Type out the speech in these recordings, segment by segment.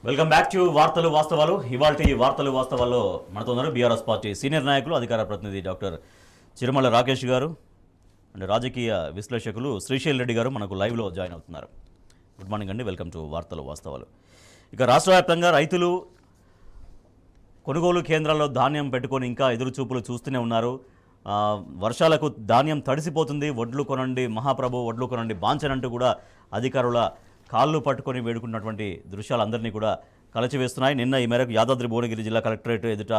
Welcome back to వార్తలు వాస్తవాలు. ఇవాల్టి వార్తలు వాస్తవాల్లో మనతో ఉన్నారు బీఆర్ఎస్ పార్టీ సీనియర్ నాయకులు, అధికార ప్రతినిధి డాక్టర్ చిరుమల రాకేష్ గారు అండ్ రాజకీయ విశ్లేషకులు శ్రీశైల్ రెడ్డి గారు మనకు లైవ్లో జాయిన్ అవుతున్నారు. గుడ్ మార్నింగ్ అండి, వెల్కమ్ టు వార్తలు వాస్తవాలు. ఇక రాష్ట్ర వ్యాప్తంగా రైతులు కొనుగోలు కేంద్రాల్లో ధాన్యం పెట్టుకొని ఇంకా ఎదురు చూపులు చూస్తూనే ఉన్నారు. వర్షాలకు ధాన్యం తడిసిపోతుంది, వడ్లు కొనండి మహాప్రభు, వడ్లు కొనండి బాంచనంటూ కూడా అధికారుల కాళ్ళు పట్టుకొని వేడుకున్నటువంటి దృశ్యాలు అందరినీ కూడా కలచివేస్తున్నాయి. నిన్న ఈ మేరకు యాదాద్రి భువనగిరి జిల్లా కలెక్టరేట్ ఎదుట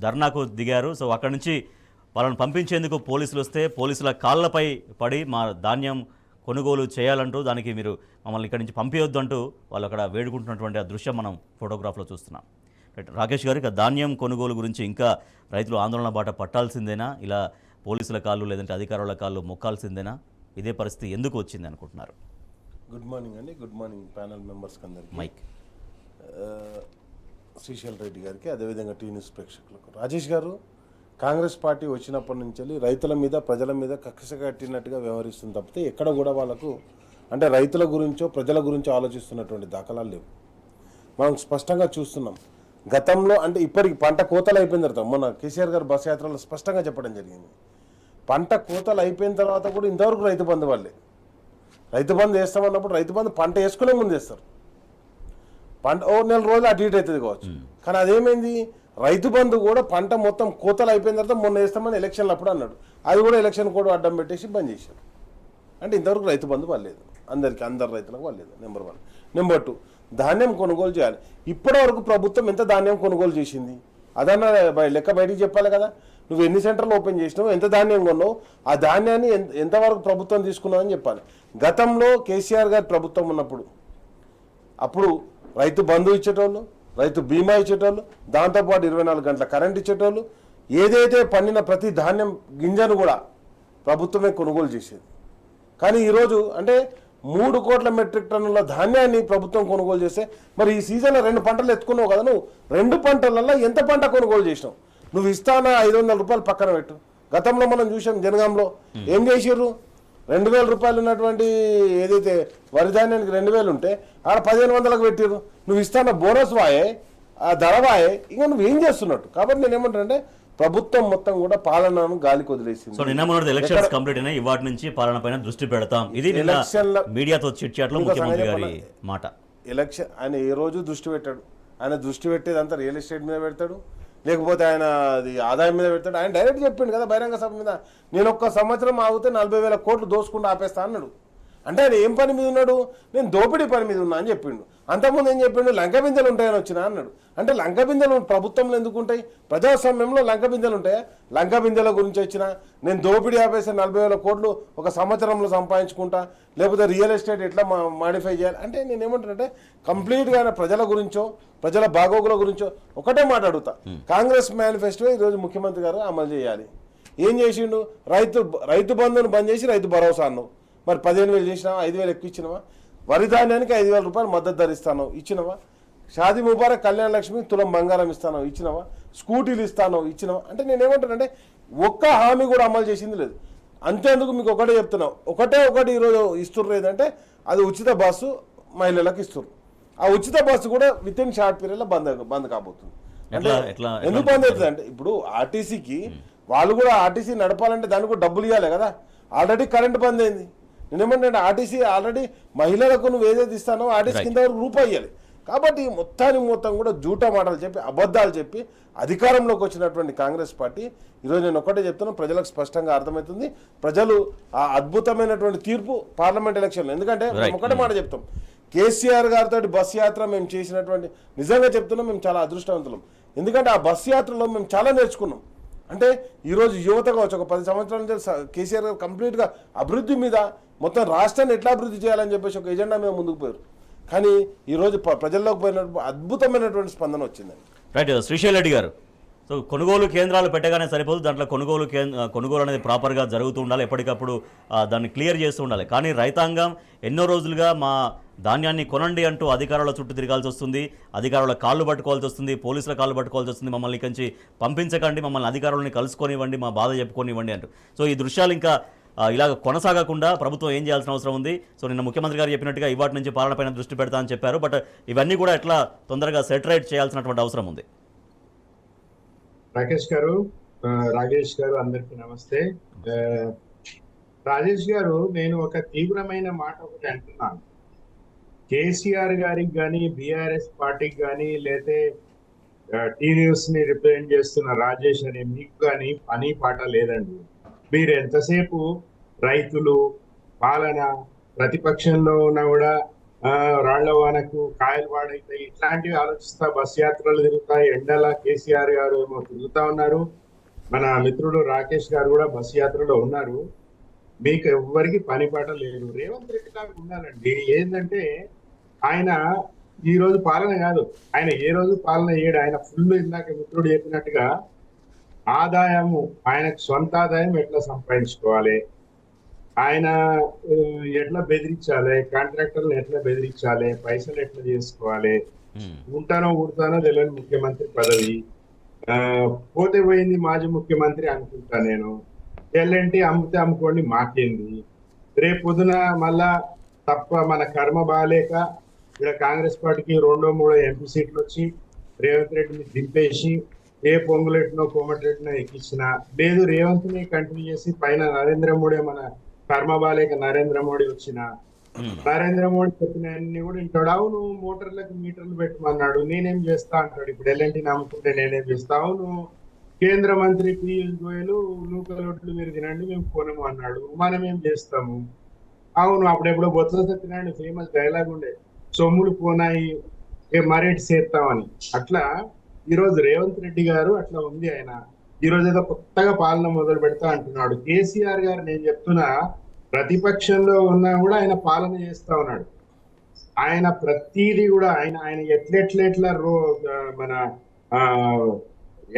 ధర్నాకు దిగారు. సో అక్కడి నుంచి వాళ్ళని పంపించేందుకు పోలీసులు వస్తే పోలీసుల కాళ్ళపై పడి మా ధాన్యం కొనుగోలు చేయాలంటూ దానికి మీరు మమ్మల్ని ఇక్కడి నుంచి పంపించొద్దు అంటూ వాళ్ళు అక్కడ వేడుకుంటున్నటువంటి ఆ దృశ్యం మనం ఫోటోగ్రాఫ్లో చూస్తున్నాం. రాకేష్ గారు, ఇక ధాన్యం కొనుగోలు గురించి ఇంకా రైతులు ఆందోళన బాట పట్టాల్సిందేనా, ఇలా పోలీసుల కాళ్ళు లేదంటే అధికారుల కాళ్ళు మొక్కాల్సిందేనా? ఇదే పరిస్థితి ఎందుకు వచ్చింది అనుకుంటున్నారు? గుడ్ మార్నింగ్ అండి, గుడ్ మార్నింగ్ ప్యానల్ మెంబర్స్కి అందరికీ, మైక్ శ్రీశైల్ రెడ్డి గారికి, అదేవిధంగా టీ న్యూస్ ప్రేక్షకులకు. రాజేష్ గారు, కాంగ్రెస్ పార్టీ వచ్చినప్పటి నుంచి రైతుల మీద ప్రజల మీద కక్ష కట్టినట్టుగా వ్యవహరిస్తుంది తప్పితే ఎక్కడ కూడా వాళ్ళకు అంటే రైతుల గురించో ప్రజల గురించో ఆలోచిస్తున్నటువంటి దాఖలాలు లేవు. మనం స్పష్టంగా చూస్తున్నాం. గతంలో అంటే ఇప్పటికి పంట కోతలు అయిపోయిన తర్వాత మొన్న కేసీఆర్ గారు బస్ యాత్రలో స్పష్టంగా చెప్పడం జరిగింది. పంట కోతలు అయిపోయిన తర్వాత కూడా ఇంతవరకు రైతు బంధు వాళ్ళే. రైతు బంధు వేస్తామన్నప్పుడు రైతు బంధు పంట వేసుకునే ముందు వేస్తారు. పంట నెల రోజులు అటు ఇటు అవుతుంది కావచ్చు, కానీ అదేమైంది, రైతు బంధు కూడా పంట మొత్తం కోతలు అయిపోయిన తర్వాత మొన్న వేస్తామని ఎలక్షన్లు అప్పుడు అన్నాడు. అది కూడా ఎలక్షన్ కూడా అడ్డం పెట్టేసి బంద్ చేశారు. అంటే ఇంతవరకు రైతు బంధు వాళ్ళలేదు, అందరు రైతులకు వాళ్ళలేదు. నెంబర్ 1. నెంబర్ 2, ధాన్యం కొనుగోలు చేయాలి. ఇప్పటివరకు ప్రభుత్వం ఎంత ధాన్యం కొనుగోలు చేసింది అదన్నా లెక్క బయటికి చెప్పాలి కదా. నువ్వు ఎన్ని సెంటర్లు ఓపెన్ చేసినావు, ఎంత ధాన్యం కొన్నావు, ఆ ధాన్యాన్ని ఎంతవరకు ప్రభుత్వం తీసుకున్నావు అని చెప్పాలి. గతంలో కేసీఆర్ గారి ప్రభుత్వం ఉన్నప్పుడు అప్పుడు రైతు బంధు ఇచ్చేటోళ్ళు, రైతు బీమా ఇచ్చేటోళ్ళు, దాంతోపాటు 24 గంటల కరెంట్ ఇచ్చేటోళ్ళు, ఏదైతే పండిన ప్రతి ధాన్యం గింజను కూడా ప్రభుత్వమే కొనుగోలు చేసేది. కానీ ఈరోజు అంటే 3 కోట్ల మెట్రిక్ టన్నుల ధాన్యాన్ని ప్రభుత్వం కొనుగోలు చేస్తే మరి ఈ సీజన్లో 2 పంటలు ఎత్తుకున్నావు కదా, నువ్వు 2 పంటలలో ఎంత పంట కొనుగోలు చేసినావు? నువ్వు ఇస్తానా 500 రూపాయలు పక్కన పెట్టు. గతంలో మనం చూసాం జనగాంలో ఏం చేసిర్రు, 2000 రూపాయలు ఉన్నటువంటి ఏదైతే వరి ధాన్యానికి 2000 ఉంటే ఆడ 1500లకు పెట్టిర్రు. నువ్వు ఇస్తాన బోనస్ వాయే, ఆ ధర వాయే, ఇంకా నువ్వు ఏం చేస్తున్నట్టు. కాబట్టి నేను ఏమంటానంటే ప్రభుత్వం మొత్తం కూడా పాలనను గాలికి వదిలేసింది. సో నిన్న మొన్న ఎలక్షన్స్ కంప్లీట్ అయినా ఇవాటి నుంచి పాలన పైన దృష్టి పెడతాం, ఇది మీడియాతో చిట్చాట్లో ముఖ్యమంత్రి గారి మాట. ఎలక్షన్ ఆయన ఏ రోజు దృష్టి పెట్టాడు. ఆయన దృష్టి పెట్టేది అంతా రియల్ ఎస్టేట్ మీద పెడతాడు, లేకపోతే ఆయన అది ఆదాయం మీద పెడతాడు. ఆయన డైరెక్ట్ చెప్పిండు కదా బహిరంగ సభ మీద, నేను 1 సంవత్సరం ఆగితే 40,000 కోట్లు దోసుకుంటూ ఆపేస్తా అన్నాడు. అంటే ఆయన ఏం పని మీద ఉన్నాడు, నేను దోపిడీ పని మీద ఉన్నా అని చెప్పిండు. అంతకుముందు ఏం చెప్పిండు, లంక బిందెలు ఉంటాయని వచ్చినా అన్నాడు. అంటే లంక బిందెలు ప్రభుత్వంలో ఎందుకు ఉంటాయి? ప్రజాస్వామ్యంలో లంక బిందెలు ఉంటాయా? లంక బిందెల గురించి వచ్చినా నేను దోపిడీ ఆపేసి 40,000 కోట్లు 1 సంవత్సరంలో సంపాదించుకుంటా, లేకపోతే రియల్ ఎస్టేట్ ఎట్లా మాడిఫై చేయాలి అంటే నేను ఏమంటానంటే కంప్లీట్గా ఆయన ప్రజల గురించో ప్రజల బాగోగుల గురించో ఒకటే మాట అడుగుతా. కాంగ్రెస్ మేనిఫెస్టో ఈరోజు ముఖ్యమంత్రి గారు అమలు చేయాలి. ఏం చేసిండు, రైతు బంధును బంద్ చేసి రైతు భరోసా అన్నావు. మరి 15,000 చేసినావా, 5,000 ఎక్కువ ఇచ్చినవా? వరి ధాన్యానికి 5,000 రూపాయలు మద్దతు ధర ఇస్తాను ఇచ్చినవా? షాదీ ముబారక్ కళ్యాణ లక్ష్మి తులం బంగారం ఇస్తాను ఇచ్చినవా? స్కూటీలు ఇస్తాను ఇచ్చినవా? అంటే నేనేమంటానంటే ఒక్క హామీ కూడా అమలు చేసింది లేదు. అంతేందుకు మీకు ఒకటే చెప్తున్నావు, ఒకటి ఈరోజు ఇస్తుర్రు ఏదంటే అది ఉచిత బస్సు మహిళలకు ఇస్తుర్రు. ఆ ఉచిత బస్సు కూడా విత్ ఇన్ షార్ట్ పీరియడ్లో బంద్ కాబోతుంది. అంటే ఎందుకు బంద్ అవుతుంది అంటే ఇప్పుడు ఆర్టీసీకి వాళ్ళు కూడా ఆర్టీసీ నడపాలంటే దానికి కూడా డబ్బులు ఇవ్వాలి కదా. ఆల్రెడీ కరెంట్ బంద్ అయింది. నేనేమంటే ఆర్టీసీ ఆల్రెడీ మహిళలకు నువ్వు ఏదైతే ఇస్తానో ఆర్టీసీ కింద రూపాయి ఇవ్వాలి. కాబట్టి మొత్తం కూడా జూటా మాటలు చెప్పి అబద్ధాలు చెప్పి అధికారంలోకి వచ్చినటువంటి కాంగ్రెస్ పార్టీ ఈరోజు నేను ఒకటే చెప్తున్నా, ప్రజలకు స్పష్టంగా అర్థమవుతుంది. ప్రజలు ఆ అద్భుతమైనటువంటి తీర్పు పార్లమెంట్ ఎలక్షన్లో, ఎందుకంటే మేము ఒకటే మాట చెప్తాం, కేసీఆర్ గారితో బస్ యాత్ర మేము చేసినటువంటి నిజంగా చెప్తున్నాం మేము చాలా అదృష్టవంతులం. ఎందుకంటే ఆ బస్ యాత్రలో మేము చాలా నేర్చుకున్నాం. అంటే ఈరోజు యువత కావచ్చు, ఒక 10 సంవత్సరాల నుంచి కేసీఆర్ గారు కంప్లీట్గా అభివృద్ధి మీద మొత్తం రాష్ట్రాన్ని ఎట్లా అభివృద్ధి చేయాలని చెప్పేసి ఒక ఎజెండా మీద ముందుకు పోయారు. కానీ ఈరోజు ప్రజల్లోకి పోయినప్పుడు అద్భుతమైనటువంటి స్పందన వచ్చిందండి. రైట్, శ్రీశైల్ రెడ్డి గారు, సో కొనుగోలు కేంద్రాలు పెట్టగానే సరిపోదు, దాంట్లో కొనుగోలు అనేది ప్రాపర్గా జరుగుతూ ఉండాలి, ఎప్పటికప్పుడు దాన్ని క్లియర్ చేస్తూ ఉండాలి. కానీ రైతాంగం ఎన్నో రోజులుగా మా ధాన్యాన్ని కొనండి అంటూ అధికారుల చుట్టూ తిరగాల్సి వస్తుంది, అధికారుల కాళ్ళు పట్టుకోవాల్సి వస్తుంది, పోలీసుల కాళ్ళు పట్టుకోవాల్సి వస్తుంది, మమ్మల్ని ఇక్కడి నుంచి పంపించకండి, మమ్మల్ని అధికారులని కలుసుకొనివ్వండి, మా బాధ చెప్పుకొనివ్వండి అంటూ. సో ఈ దృశ్యాలు ఇంకా ఇలాగ కొనసాగకుండా ప్రభుత్వం ఏం చేయాల్సిన అవసరం ఉంది? సో నిన్న ముఖ్యమంత్రి గారు చెప్పినట్టుగా ఇవాటి నుంచి పాలనపైన దృష్టి పెడతా అని చెప్పారు. బట్ ఇవన్నీ కూడా ఎట్లా తొందరగా సెటరైట్ చేయాల్సినటువంటి అవసరం ఉంది? రాకేష్ గారు, రాజేష్ గారు, అందరికీ నమస్తే. రాజేష్ గారు, నేను ఒక తీవ్రమైన మాట ఒకటి అంటున్నాను. కేసీఆర్ గారికి కానీ, బీఆర్ఎస్ పార్టీకి కానీ, లేతే టీ న్యూస్ ని రిప్రజెంట్ చేస్తున్న రాజేష్ అనే మీకు కానీ పని పాట లేదండి. మీరు ఎంతసేపు రైతులు, పాలన, ప్రతిపక్షంలో ఉన్నా కూడా రాళ్ల వానకు కాయలు వాడైతాయి ఇట్లాంటివి ఆలోచిస్తా బస్ యాత్రలు తిరుగుతాయి. ఎండల కేసీఆర్ గారు ఏమో తిరుగుతా ఉన్నారు. మన మిత్రుడు రాకేష్ గారు కూడా బస్ యాత్రలో ఉన్నారు. మీకు ఎవ్వరికి పని పాట లేదు. రేవంత్ రెడ్డి లాగా ఉండాలండి. ఏంటంటే ఆయన ఈ రోజు పాలన కాదు, ఆయన ఏ రోజు పాలన చేయడు. ఆయన ఫుల్, ఇందాక మిత్రుడు చెప్పినట్టుగా ఆదాయము, ఆయనకు సొంత ఆదాయం ఎట్లా సంపాదించుకోవాలి, ఆయన ఎట్లా బెదిరించాలి, కాంట్రాక్టర్లు ఎట్లా బెదిరించాలి, పైసలు ఎట్లా చేసుకోవాలి, ఉంటానో ఊడతానో తెలియని ముఖ్యమంత్రి పదవి, పోతే పోయింది మాజీ ముఖ్యమంత్రి అనుకుంటా నేను. ఎల్ఎన్టీ అమ్మితే అమ్ముకోండి, మాకేంది. రేపు పొద్దున మళ్ళా తప్ప మన కర్మ బాగాలేక ఇక్కడ కాంగ్రెస్ పార్టీకి 2-3 ఎంపీ సీట్లు వచ్చి రేవంత్ రెడ్డిని దింపేసి ఏ పొంగులెట్నో కోమటిరెడ్డినో ఎక్కించిన లేదు, రేవంత్ ని కంటిన్యూ చేసి పైన నరేంద్ర మోడీ, మన కర్మ బాలేక నరేంద్ర మోడీ వచ్చిన నరేంద్ర మోడీ చెప్పిన అన్ని కూడా ఇంటాడు. అవును, మోటార్లకు మీటర్లు పెట్టమన్నాడు, నేనేం చేస్తా అంటాడు. ఇప్పుడు ఎల్ఎన్టీ నమ్ముకుంటే నేనేం చేస్తా. అవును, కేంద్ర మంత్రి పీయూష్ గోయల్ నూకలొట్లు మీరు తినండి మేము కొనము అన్నాడు, మనం ఏం చేస్తాము. అవును, అప్పుడెప్పుడో బొత్స సత్యనారాయణ ఫేమస్ డైలాగ్ ఉండే, సొమ్ములు పోనాయి మరేటి చేస్తామని. అట్లా ఈరోజు రేవంత్ రెడ్డి గారు అట్లా ఉంది. ఆయన ఈరోజు ఏదో కొత్తగా పాలన మొదలు పెడతా అంటున్నాడు. కేసీఆర్ గారు నేను చెప్తున్నా, ప్రతిపక్షంలో ఉన్నా కూడా ఆయన పాలన చేస్తా ఉన్నాడు. ఆయన ప్రతిదీ కూడా ఆయన ఎట్లెట్లా మన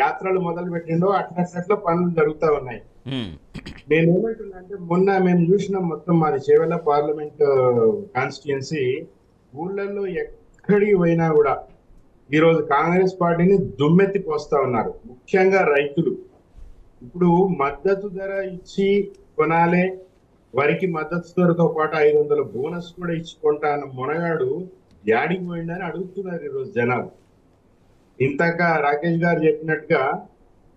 యాత్రలు మొదలు పెట్టిండో అట్లా పనులు జరుగుతూ ఉన్నాయి. నేను ఏమంటున్నా అంటే, మొన్న మేము చూసినాం, మొత్తం మాది చేవెళ్ళ పార్లమెంట్ కాన్స్టిట్యుయెన్సీ, ఊళ్ళల్లో ఎక్కడికి పోయినా కూడా ఈరోజు కాంగ్రెస్ పార్టీని దుమ్మెత్తి పోస్తా ఉన్నారు. ముఖ్యంగా రైతులు. ఇప్పుడు మద్దతు ధర ఇచ్చి కొనాలే, వరికి మద్దతు ధరతో పాటు 500 బోనస్ కూడా ఇచ్చి కొంటా అన్న మునగాడు యాడికి పోయిందని అడుగుతున్నారు ఈరోజు జనాలు. ఇంతక రాకేష్ గారు చెప్పినట్టుగా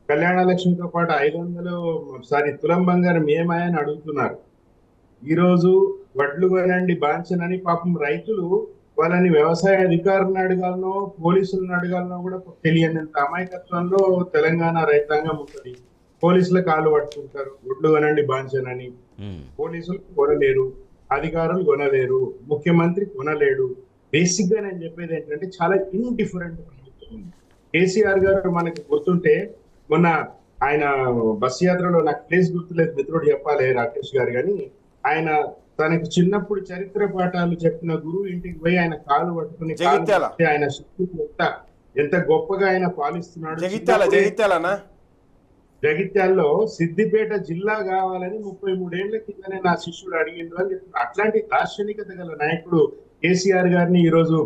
కళ్యాణ లక్ష్మితో పాటు 500 తులం బంగారం ఏమాయని అడుగుతున్నారు. ఈరోజు వడ్లు కొనండి బాంచనని పాపం రైతులు వాళ్ళని వ్యవసాయ అధికారులను అడగాలనో పోలీసులను అడగాలనో కూడా తెలియనంత అమాయకత్వంలో తెలంగాణ రైతాంగం ఉంటుంది. పోలీసుల కాళ్ళు పట్టుకుంటారు, వడ్లు కొనండి బాంచనని. పోలీసులు కొనలేరు, అధికారులు కొనలేరు, ముఖ్యమంత్రి కొనలేడు. బేసిక్ గా నేను చెప్పేది ఏంటంటే, చాలా ఇండిఫరెంట్ ప్రభుత్వం ఉంది. కేసీఆర్ గారు మనకు గుర్తుంటే, మొన్న ఆయన బస్ యాత్రలో, నాకు ప్లేస్ గుర్తులేదు, మిత్రుడు చెప్పాలి రాకేష్ గారు, కానీ ఆయన తనకు చిన్నప్పుడు చరిత్ర పాఠాలు చెప్పిన గురువు ఇంటికి పోయి ఆయన కాలు పట్టుకుని ఆయన ఎంత గొప్పగా ఆయన పాలిస్తున్నాడు. జగిత్యాల్లో సిద్దిపేట జిల్లా కావాలని 33 ఏళ్ల కిందనే నా శిష్యుడు అడిగిండు అని చెప్తున్నారు. అట్లాంటి దార్శనికత గల నాయకుడు కేసీఆర్ గారిని ఈరోజు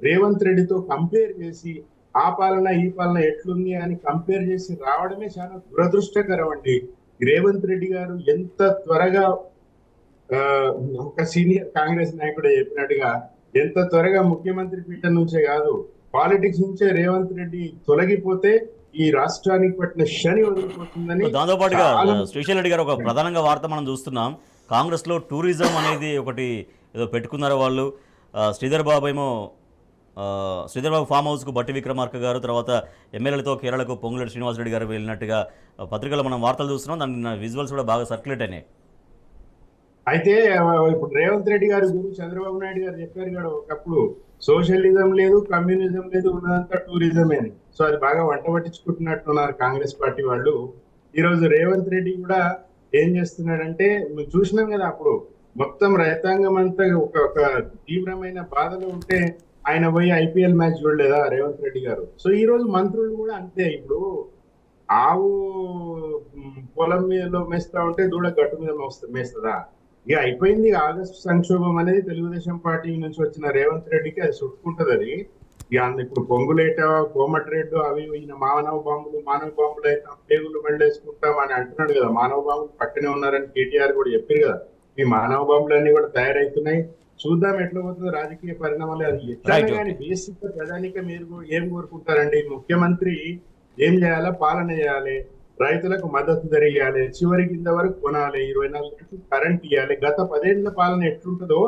రేవంత్ రెడ్డితో కంపేర్ చేసి ఆ పాలన ఈ పాలన ఎట్లుంది అని కంపేర్ చేసి రావడమే చాలా దురదృష్టకరం అండి. రేవంత్ రెడ్డి గారు ఎంత త్వరగా, ఒక సీనియర్ కాంగ్రెస్ నాయకుడు చెప్పినట్టుగా, ఎంత త్వరగా ముఖ్యమంత్రి పీఠం నుంచే కాదు పాలిటిక్స్ నుంచే రేవంత్ రెడ్డి తొలగిపోతే ఈ రాష్ట్రానికి పట్టిన శని వదిలిపోతుందని. దాంతో పాటుగా శ్రీశైల్ రెడ్డి గారు ఒక ప్రధానంగా వార్త మనం చూస్తున్నాం. కాంగ్రెస్ లో టూరిజం అనేది ఒకటి ఏదో పెట్టుకున్నారు వాళ్ళు. శ్రీధర్ బాబు ఫామ్ హౌస్ కు బట్టి విక్రమార్క గారు, తర్వాత ఎమ్మెల్యేలతో కేరళకు పొంగులేటి శ్రీనివాసరెడ్డి గారు వెళ్ళినట్టుగా పత్రికలో మనం వార్తలు చూస్తున్నాం. దాని విజువల్స్ కూడా బాగా సర్క్యులేట్ అయినాయి. అయితే ఇప్పుడు రేవంత్ రెడ్డి గారి గురించి చంద్రబాబు నాయుడు గారు చెప్పారు కదా, ఒకప్పుడు సోషలిజం లేదు, కమ్యూనిజం లేదు, ఉన్నదంతా టూరిజమే అని. సో అది బాగా వంట పట్టించుకుంటున్నట్టున్నారు కాంగ్రెస్ పార్టీ వాళ్ళు. ఈరోజు రేవంత్ రెడ్డి కూడా ఏం చేస్తున్నాడంటే, మేము చూసినాం కదా, అప్పుడు మొత్తం రైతాంగం అంతా ఒక తీవ్రమైన బాధలో ఉంటే ఆయన పోయి ఐపీఎల్ మ్యాచ్ చూడలేదా రేవంత్ రెడ్డి గారు. సో ఈ రోజు మంత్రులు కూడా అంతే. ఇప్పుడు ఆవు పొలం మీద మేస్తా ఉంటే దూడ గట్టు మీద మేస్తుందా? ఇక అయిపోయింది. ఆగస్టు సంక్షోభం అనేది తెలుగుదేశం పార్టీ నుంచి వచ్చిన రేవంత్ రెడ్డికి అది చుట్టుకుంటది. అది ఇప్పుడు పొంగులేట కోమటిరెడ్డి అవి ఈయన మానవ బాంబులు అయితే పేగులు వెళ్ళేసుకుంటాం అని అంటున్నాడు కదా. మానవ బాంబులు పక్కనే ఉన్నారని కేటీఆర్ కూడా చెప్పారు కదా. ఈ మానవ బాంబులు అన్ని కూడా తయారవుతున్నాయి. చూద్దాం ఎట్లా పోతుందో రాజకీయ పరిణామాలు. అది ఎట్లయినా కానీ బేసిక్ గా ప్రధానిక మీరు ఏం కోరుకుంటారండి? ముఖ్యమంత్రి ఏం చేయాలా? పాలన చేయాలి, రైతులకు మద్దతు ధర ఇవ్వాలి, చివరికి ఇంతవరకు కొనాలి, 24 గంటలు కరెంట్ ఇవ్వాలి. గత 10 ఏళ్ల పాలన ఎట్లుంటుందో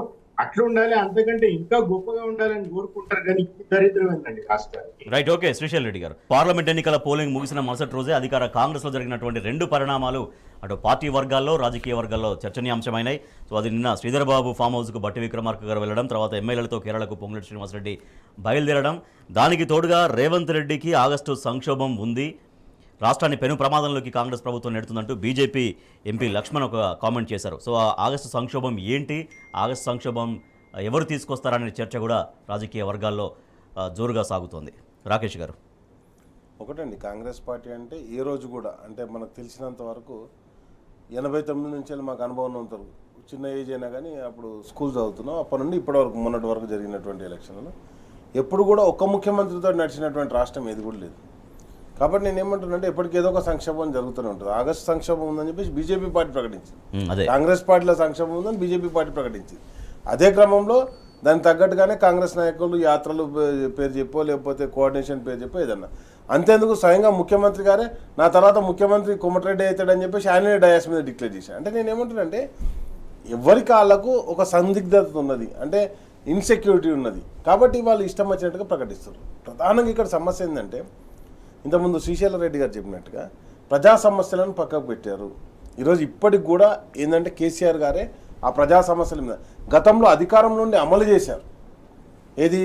అట్లా ఉండాలి, అంతకంటే ఇంకా గొప్పగా ఉండాలని కోరుకుంటారు. కానీ ఇప్పుడు దరిద్రం ఏంటండి రాష్ట్రానికి? Right, okay. శ్రీశైల్ రెడ్డి గారు, పార్లమెంట్ ఎన్నికల పోలింగ్ ముగిసిన మరుసటి రోజే అధికార కాంగ్రెస్లో జరిగినటువంటి 2 పరిణామాలు అటు పార్టీ వర్గాల్లో రాజకీయ వర్గాల్లో చర్చనీయాంశమైనాయి. సో అది నిన్న శ్రీధర్ బాబు ఫామ్ హౌస్కు బట్టి విక్రమార్క గారు వెళ్ళడం, తర్వాత ఎమ్మెల్యేలతో కేరళకు పొంగులేటి శ్రీనివాసరెడ్డి బయలుదేరడం, దానికి తోడుగా రేవంత్ రెడ్డికి ఆగస్టు సంక్షోభం ఉంది, రాష్ట్రాన్ని పెను ప్రమాదంలోకి కాంగ్రెస్ ప్రభుత్వం నెడుతుందంటూ బీజేపీ ఎంపీ లక్ష్మణ్ ఒక కామెంట్ చేశారు. సో ఆ ఆగస్టు సంక్షోభం ఏంటి, ఆగస్టు సంక్షోభం ఎవరు తీసుకొస్తారనే చర్చ కూడా రాజకీయ వర్గాల్లో జోరుగా సాగుతోంది. రాకేష్ గారు, ఒకటండి, కాంగ్రెస్ పార్టీ అంటే ఏ రోజు కూడా అంటే మనకు తెలిసినంత వరకు 89 నుంచి మాకు అనుభవం ఉంటారు. చిన్న ఏజ్ అయినా కానీ అప్పుడు స్కూల్ చదువుతున్నాం, అప్పటి నుండి ఇప్పటివరకు మొన్నటి వరకు జరిగినటువంటి ఎలక్షన్లో ఎప్పుడు కూడా ఒక్క ముఖ్యమంత్రితో నడిచినటువంటి రాష్ట్రం ఏది కూడా లేదు. కాబట్టి నేను ఏమంటున్నానంటే ఎప్పటికీ ఏదో ఒక సంక్షోభం జరుగుతూనే ఉంటుంది. ఆగస్టు సంక్షోభం ఉందని చెప్పేసి బీజేపీ పార్టీ ప్రకటించింది, కాంగ్రెస్ పార్టీలో సంక్షోభం ఉందని బీజేపీ పార్టీ ప్రకటించింది. అదే క్రమంలో దానికి తగ్గట్టుగానే కాంగ్రెస్ నాయకులు యాత్రలు పేరు చెప్పో లేకపోతే కోఆర్డినేషన్ పేరు చెప్పో ఏదన్నా. అంతేందుకు స్వయంగా ముఖ్యమంత్రి గారే నా తర్వాత ముఖ్యమంత్రి కోమటిరెడ్డి అవుతాడని చెప్పేసి ఆయనే డయాస్ మీద డిక్లేర్ చేశాను. అంటే నేను ఏమంటున్నానంటే ఎవరి కాళ్ళకు ఒక సందిగ్ధత ఉన్నది, అంటే ఇన్సెక్యూరిటీ ఉన్నది, కాబట్టి వాళ్ళు ఇష్టం వచ్చినట్టుగా ప్రకటిస్తారు. ప్రధానంగా ఇక్కడ సమస్య ఏంటంటే ఇంతకుముందు శ్రీశైల రెడ్డి గారు చెప్పినట్టుగా ప్రజా సమస్యలను పక్కకు పెట్టారు. ఈరోజు ఇప్పటికి కూడా ఏంటంటే కేసీఆర్ గారే ఆ ప్రజా సమస్యల మీద గతంలో అధికారం నుండి అమలు చేశారు. ఏది